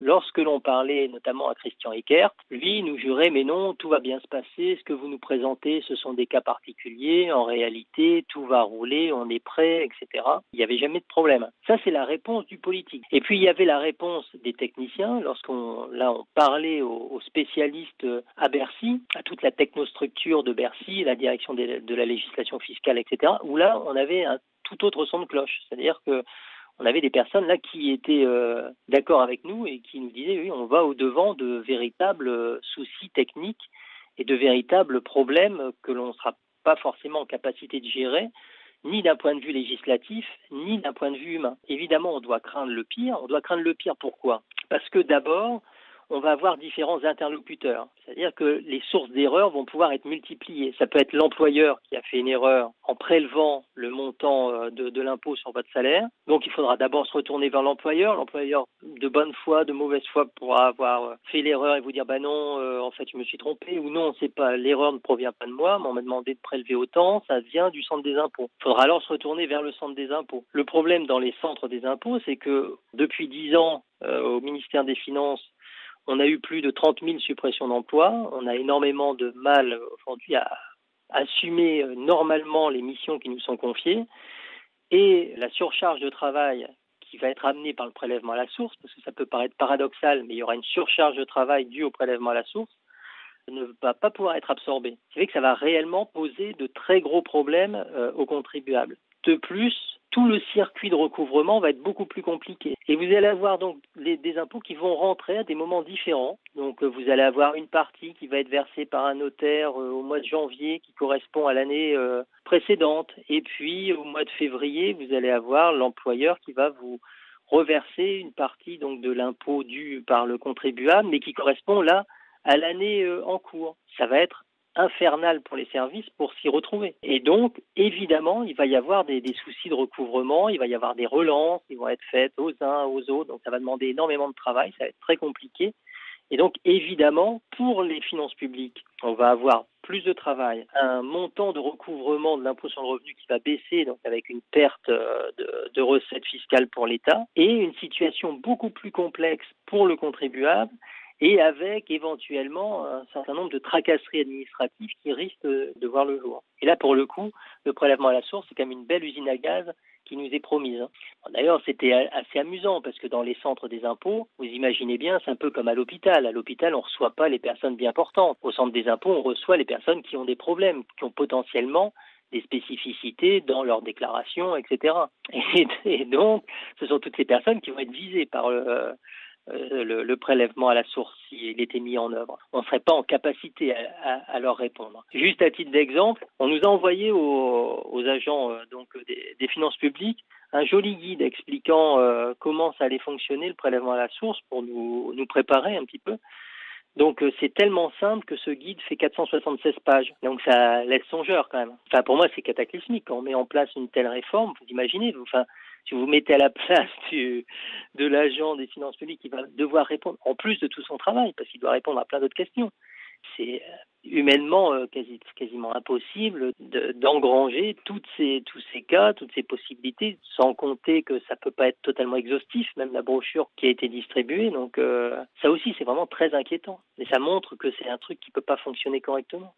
Lorsque l'on parlait notamment à Christian Eckert, lui nous jurait mais non, tout va bien se passer, ce que vous nous présentez, ce sont des cas particuliers, en réalité, tout va rouler, on est prêt, etc. Il n'y avait jamais de problème. Ça, c'est la réponse du politique. Et puis, il y avait la réponse des techniciens, lorsqu'on parlait aux spécialistes à Bercy, à toute la technostructure de Bercy, la direction de la législation fiscale, etc., où là, on avait un tout autre son de cloche. C'est-à-dire que on avait des personnes là qui étaient d'accord avec nous et qui nous disaient oui, on va au-devant de véritables soucis techniques et de véritables problèmes que l'on ne sera pas forcément en capacité de gérer, ni d'un point de vue législatif, ni d'un point de vue humain. Évidemment, on doit craindre le pire. On doit craindre le pire pourquoi ? Parce que d'abord, on va avoir différents interlocuteurs. C'est-à-dire que les sources d'erreurs vont pouvoir être multipliées. Ça peut être l'employeur qui a fait une erreur en prélevant le montant de l'impôt sur votre salaire. Donc il faudra d'abord se retourner vers l'employeur. L'employeur de bonne foi, de mauvaise foi pourra avoir fait l'erreur et vous dire bah non, en fait je me suis trompé, ou non, c'est pas, l'erreur ne provient pas de moi, mais on m'a demandé de prélever autant, ça vient du centre des impôts. Il faudra alors se retourner vers le centre des impôts. Le problème dans les centres des impôts, c'est que depuis 10 ans, au ministère des Finances, on a eu plus de 30 000 suppressions d'emplois. On a énormément de mal aujourd'hui à assumer normalement les missions qui nous sont confiées. Et la surcharge de travail qui va être amenée par le prélèvement à la source, parce que ça peut paraître paradoxal, mais il y aura une surcharge de travail due au prélèvement à la source, ne va pas pouvoir être absorbée. C'est vrai que ça va réellement poser de très gros problèmes aux contribuables. De plus, tout le circuit de recouvrement va être beaucoup plus compliqué. Et vous allez avoir donc des impôts qui vont rentrer à des moments différents. Donc vous allez avoir une partie qui va être versée par un notaire au mois de janvier qui correspond à l'année précédente. Et puis au mois de février, vous allez avoir l'employeur qui va vous reverser une partie donc de l'impôt dû par le contribuable, mais qui correspond là à l'année en cours. Ça va être infernal pour les services pour s'y retrouver. Et donc, évidemment, il va y avoir des soucis de recouvrement, il va y avoir des relances qui vont être faites aux uns, aux autres, donc ça va demander énormément de travail, ça va être très compliqué. Et donc, évidemment, pour les finances publiques, on va avoir plus de travail, un montant de recouvrement de l'impôt sur le revenu qui va baisser, donc avec une perte de recettes fiscales pour l'État, et une situation beaucoup plus complexe pour le contribuable, et avec éventuellement un certain nombre de tracasseries administratives qui risquent de voir le jour. Et là, pour le coup, le prélèvement à la source, c'est quand même une belle usine à gaz qui nous est promise. D'ailleurs, c'était assez amusant parce que dans les centres des impôts, vous imaginez bien, c'est un peu comme à l'hôpital. À l'hôpital, on ne reçoit pas les personnes bien portantes. Au centre des impôts, on reçoit les personnes qui ont des problèmes, qui ont potentiellement des spécificités dans leurs déclarations, etc. Et donc, ce sont toutes ces personnes qui vont être visées par le prélèvement à la source s'il était mis en œuvre. On ne serait pas en capacité à leur répondre. Juste à titre d'exemple, on nous a envoyé aux agents des finances publiques un joli guide expliquant comment ça allait fonctionner le prélèvement à la source pour nous préparer un petit peu. Donc c'est tellement simple que ce guide fait 476 pages. Donc ça laisse songeur quand même. Enfin pour moi c'est cataclysmique. Quand on met en place une telle réforme, vous imaginez, si vous mettez à la place de l'agent des finances publiques qui va devoir répondre, en plus de tout son travail, parce qu'il doit répondre à plein d'autres questions, c'est humainement quasiment impossible d'engranger tous ces cas, toutes ces possibilités, sans compter que ça peut pas être totalement exhaustif, même la brochure qui a été distribuée. Donc ça aussi, c'est vraiment très inquiétant. Mais ça montre que c'est un truc qui peut pas fonctionner correctement.